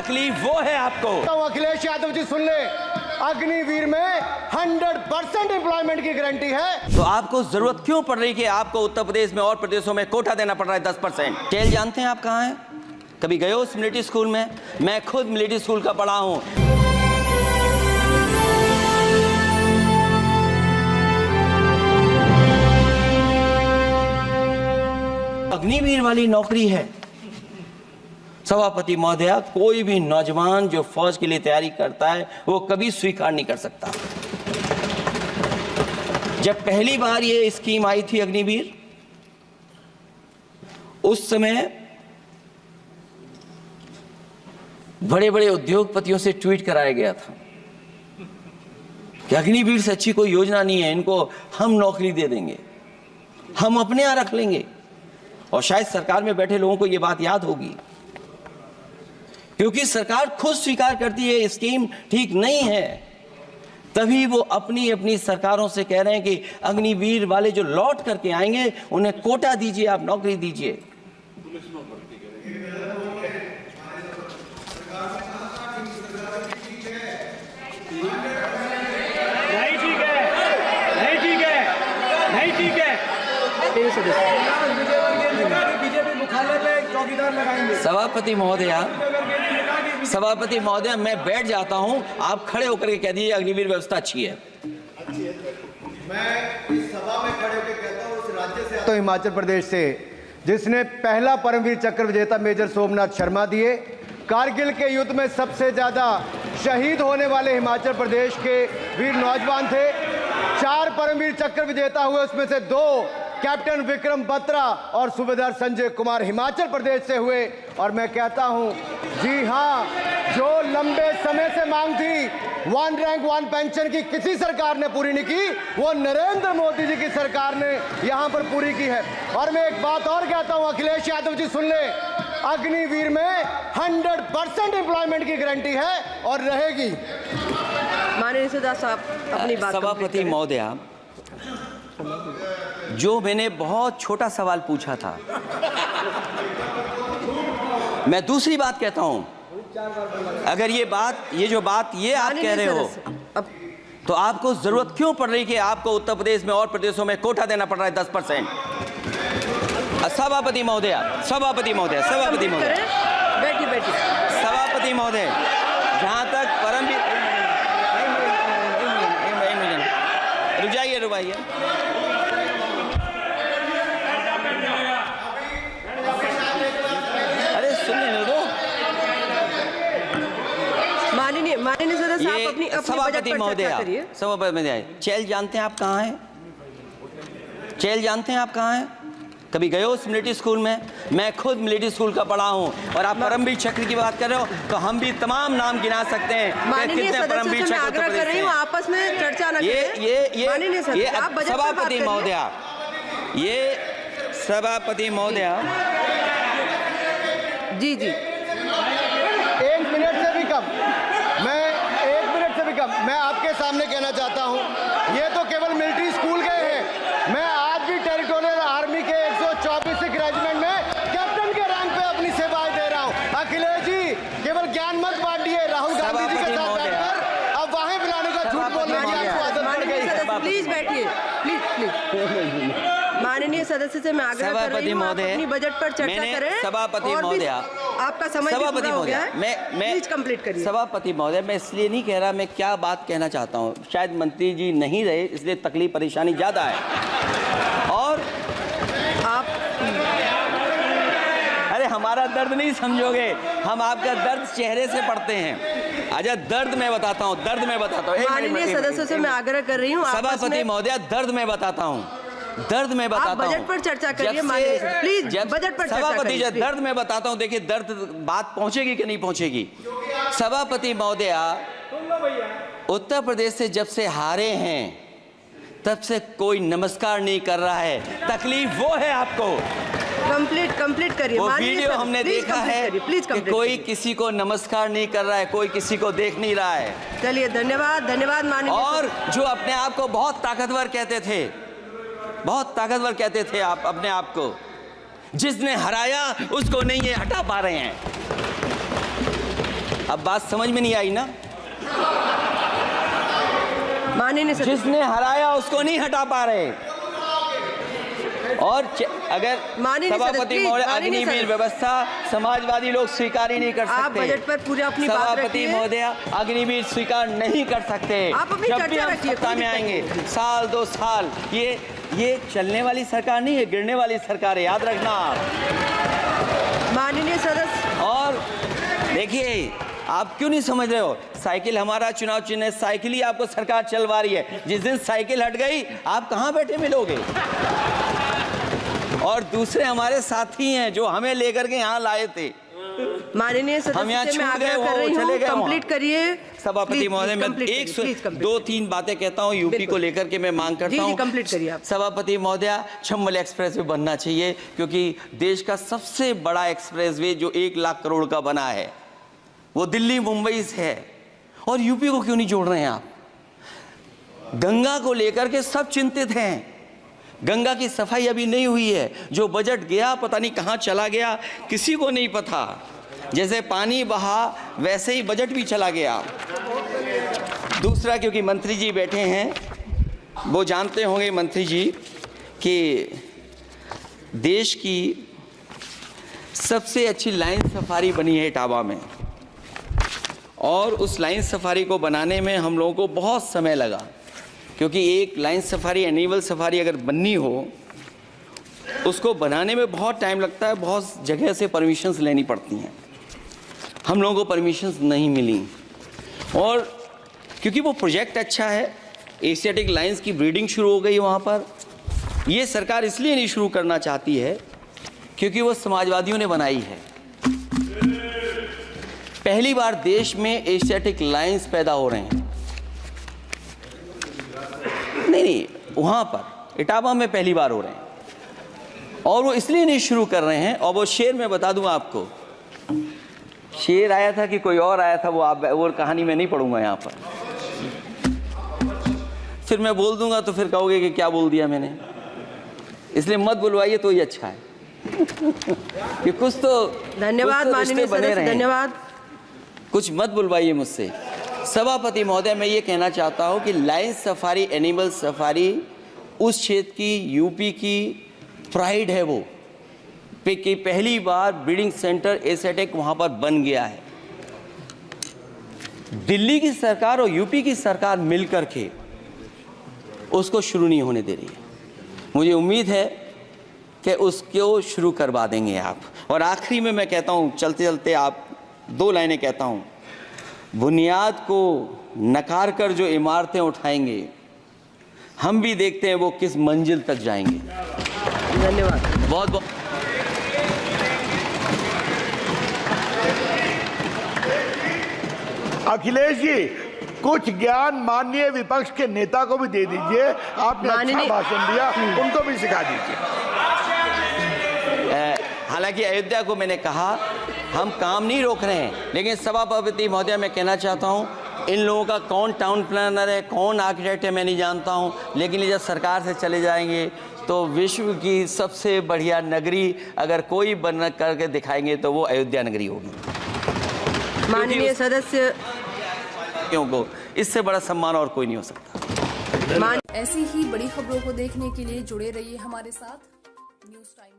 तकलीफ वो है आपको। तो अखिलेश यादव जी सुन ले, अग्निवीर में 100% एम्प्लॉयमेंट की गारंटी है। तो आपको जरूरत क्यों पड़ रही कि आपको उत्तर प्रदेश में और प्रदेशों में कोटा देना पड़ रहा है 10%? खेल जानते हैं आप कहाँ हैं? कभी गए हो उस मिलिट्री स्कूल में? मैं खुद मिलिट्री स्कूल का पढ़ा हूं। अग्निवीर वाली नौकरी है। सभापति महोदया, कोई भी नौजवान जो फौज के लिए तैयारी करता है वो कभी स्वीकार नहीं कर सकता। जब पहली बार ये स्कीम आई थी अग्निवीर, उस समय बड़े बड़े उद्योगपतियों से ट्वीट कराया गया था कि अग्निवीर से अच्छी कोई योजना नहीं है, इनको हम नौकरी दे देंगे, हम अपने यहां रख लेंगे। और शायद सरकार में बैठे लोगों को यह बात याद होगी, क्योंकि सरकार खुद स्वीकार करती है स्कीम ठीक नहीं है, तभी वो अपनी अपनी सरकारों से कह रहे हैं कि अग्निवीर वाले जो लौट करके आएंगे उन्हें कोटा दीजिए, आप नौकरी दीजिए। सभापति महोदया, मैं बैठ जाता हूं, आप खड़े होकर के कह दीजिए अग्निवीर व्यवस्था अच्छी है। मैं इस सभा में खड़े होकर कहता हूं, उस राज्य से तो हिमाचल प्रदेश से जिसने पहला परमवीर चक्र विजेता मेजर सोमनाथ शर्मा दिए, कारगिल के युद्ध में सबसे ज्यादा शहीद होने वाले हिमाचल प्रदेश के वीर नौजवान थे। 4 परमवीर चक्र विजेता हुए, उसमें से 2 कैप्टन विक्रम बत्रा और सूबेदार संजय कुमार हिमाचल प्रदेश से हुए। और मैं कहता हूं, जी हां, जो लंबे समय से मांग थी 1 रैंक 1 पेंशन की किसी सरकार ने पूरी नहीं की, वो नरेंद्र मोदी जी की सरकार ने यहां पर पूरी की है। और मैं एक बात और कहता हूं, अखिलेश यादव जी सुन ले, अग्निवीर में 100% एम्प्लॉयमेंट की गारंटी है और रहेगी। माननीय सदा साहब अपनी बात। सभापति महोदया, जो मैंने बहुत छोटा सवाल पूछा था, मैं दूसरी बात कहता हूं। अगर ये जो बात आप कह रहे हो, तो आपको जरूरत क्यों पड़ रही कि आपको उत्तर प्रदेश में और प्रदेशों में कोटा देना पड़ रहा है 10%? सभापति महोदया, बैठिए। सभापति महोदय, जहां तक परमवीर, रुक जाइए। अरे सुनने दो। माननीय सदस्य साहब अपनी सभापति महोदय, चेल जानते हैं आप कहाँ हैं? चेल जानते हैं आप कहाँ हैं? कभी गए हो उस मिलिट्री स्कूल में? मैं खुद मिलिट्री स्कूल का पढ़ा हूं। और आप परमवीर चक्र की बात कर रहे हो, तो हम भी तमाम नाम गिना सकते हैं। माननीय सदस्य से मैं आग्रह कर रही हूं, आपस में चर्चा न करें। ये सभापति महोदया, जी 1 मिनट से भी कम, मैं आपके सामने कहना चाहता हूं, ये तो केवल मिलिट्री स्कूल गए हैं। मैं आज भी टेरिटोरियल आर्मी के 124 रेजिमेंट में कैप्टन के रैंक पे अपनी सेवाएं दे रहा हूं। अखिलेश जी, केवल ज्ञान मत बांटिए। राहुल गांधी जी के साथ बैठकर अब वहां बुलाने का झूठ बोलने की आपको आदत पड़ गई। प्लीज बैठिए, प्लीज। माननीय सदस्य से मैं आग्रह कर रही हूं, आप अपनी बजट पर चर्चा करें। सभापति महोदया, आपका समय पूरा हो गया है, प्लीज कंप्लीट करिए। सभापति महोदय, मैं इसलिए नहीं कह रहा, मैं क्या बात कहना चाहता हूं, शायद मंत्री जी नहीं रहे इसलिए तकलीफ परेशानी ज्यादा है। और आप, अरे हमारा दर्द नहीं समझोगे, हम आपका दर्द चेहरे से पढ़ते हैं। अच्छा, दर्द मैं बताता हूं। माननीय सदस्यों से मैं आग्रह कर रही हूँ, सभापति महोदया, दर्द मैं बताता हूं। बजट पर चर्चा करिए, प्लीज बजट पर चर्चा सभापति करिए। दर्द मैं बताता हूं, देखिए दर्द बात पहुंचेगी कि नहीं पहुंचेगी। सभापति महोदया, उत्तर प्रदेश से जब से हारे हैं तब से कोई नमस्कार नहीं कर रहा है। तकलीफ वो है आपको। कंप्लीट करिए। वो वीडियो हमने देखा है कि कोई किसी को नमस्कार नहीं कर रहा है, कोई किसी को देख नहीं रहा है। चलिए, धन्यवाद माननीय। और जो अपने आप को बहुत ताकतवर कहते थे आप अपने आप को, जिसने हराया उसको नहीं ये हटा पा रहे हैं। अब बात समझ में नहीं आई ना? माननीय सदस्य, जिसने हराया उसको नहीं हटा पा रहे। और अगर माननीय सभापति सदस्य, महोदय, माननीय अग्निवीर सदस्य, व्यवस्था समाजवादी लोग स्वीकार ही नहीं कर सकते। आप बजट पर पूरी अपनी बात सभापति रखिए। महोदय, अग्निवीर स्वीकार नहीं कर सकते। आप अपनी जब भी चर्चा हम रखिए, सत्ता में आएंगे, साल 2 साल, ये चलने वाली सरकार नहीं है, गिरने वाली सरकार है, याद रखना। माननीय सदस्य, और देखिए, आप क्यों नहीं समझ रहे हो? साइकिल हमारा चुनाव चिन्ह है, साइकिल ही आपको सरकार चलवा रही है। जिस दिन साइकिल हट गई, आप कहां बैठे मिलोगे? और दूसरे हमारे साथी हैं जो हमें लेकर के यहाँ लाए थे। माननीय सदस्य से मैं आग्रह कर रही हूँ, कंप्लीट करिए। सभापति महोदय, मैं एक 2-3 बातें कहता हूँ यूपी को लेकर के, मैं मांग करता हूँ। कंप्लीट करिए आप। सभापति महोदय, चंबल एक्सप्रेस वे बनना चाहिए, क्योंकि देश का सबसे बड़ा एक्सप्रेस वे जो 1 लाख करोड़ का बना है, वो दिल्ली मुंबई से है। और यूपी को क्यों नहीं जोड़ रहे हैं आप? गंगा को लेकर के सब चिंतित हैं। गंगा की सफाई अभी नहीं हुई है। जो बजट गया पता नहीं कहां चला गया, किसी को नहीं पता। जैसे पानी बहा वैसे ही बजट भी चला गया। दूसरा, क्योंकि मंत्री जी बैठे हैं, वो जानते होंगे मंत्री जी कि देश की सबसे अच्छी लाइन सफारी बनी है इटावा में, और उस लाइन सफारी को बनाने में हम लोगों को बहुत समय लगा, क्योंकि एक लाइन सफारी, एनिमल सफारी अगर बननी हो, उसको बनाने में बहुत टाइम लगता है, बहुत जगह से परमिशंस लेनी पड़ती हैं। हम लोगों को परमिशंस नहीं मिली, और क्योंकि वो प्रोजेक्ट अच्छा है, एशियाटिक लाइन्स की ब्रीडिंग शुरू हो गई वहाँ पर। ये सरकार इसलिए नहीं शुरू करना चाहती है क्योंकि वो समाजवादियों ने बनाई है। पहली बार देश में एशियाटिक लाइन्स पैदा हो रहे हैं। नहीं, वहाँ पर इटावा में पहली बार हो रहे हैं, और वो इसलिए नहीं शुरू कर रहे हैं। और वो शेर मैं बता दूं आपको, शेर आया था कि कोई और आया था, वो कहानी मैं नहीं पढ़ूंगा यहाँ पर, फिर मैं बोल दूंगा तो फिर कहोगे कि क्या बोल दिया मैंने, इसलिए मत बुलवाइए तो ही अच्छा है। कि कुछ तो धन्यवाद माननीय सदस्य, धन्यवाद। कुछ मत बुलवाइए मुझसे। सभापति महोदय, मैं ये कहना चाहता हूँ कि लाइन सफारी, एनिमल सफारी उस क्षेत्र की, यूपी की प्राइड है वो, कि पहली बार ब्रीडिंग सेंटर एशियाटिक वहाँ पर बन गया है। दिल्ली की सरकार और यूपी की सरकार मिलकर के उसको शुरू नहीं होने दे रही है। मुझे उम्मीद है कि उसको शुरू करवा देंगे आप। और आखिरी में मैं कहता हूँ, चलते चलते आप 2 लाइनें कहता हूँ। बुनियाद को नकार कर जो इमारतें उठाएंगे, हम भी देखते हैं वो किस मंजिल तक जाएंगे। धन्यवाद। बहुत बहुत अखिलेश जी, कुछ ज्ञान माननीय विपक्ष के नेता को भी दे दीजिए। आपने अच्छा भाषण दिया, उनको भी सिखा दीजिए। हालांकि अयोध्या को मैंने कहा हम काम नहीं रोक रहे हैं, लेकिन सभापति महोदय मैं कहना चाहता हूं, इन लोगों का कौन टाउन प्लानर है, कौन आर्किटेक्ट है, मैं नहीं जानता हूं, लेकिन जब सरकार से चले जाएंगे तो विश्व की सबसे बढ़िया नगरी अगर कोई बन करके दिखाएंगे तो वो अयोध्या नगरी होगी। माननीय सदस्य, को इससे बड़ा सम्मान और कोई नहीं हो सकता। ऐसी ही बड़ी खबरों को देखने के लिए जुड़े रहिए हमारे साथ न्यूज़ टाइम।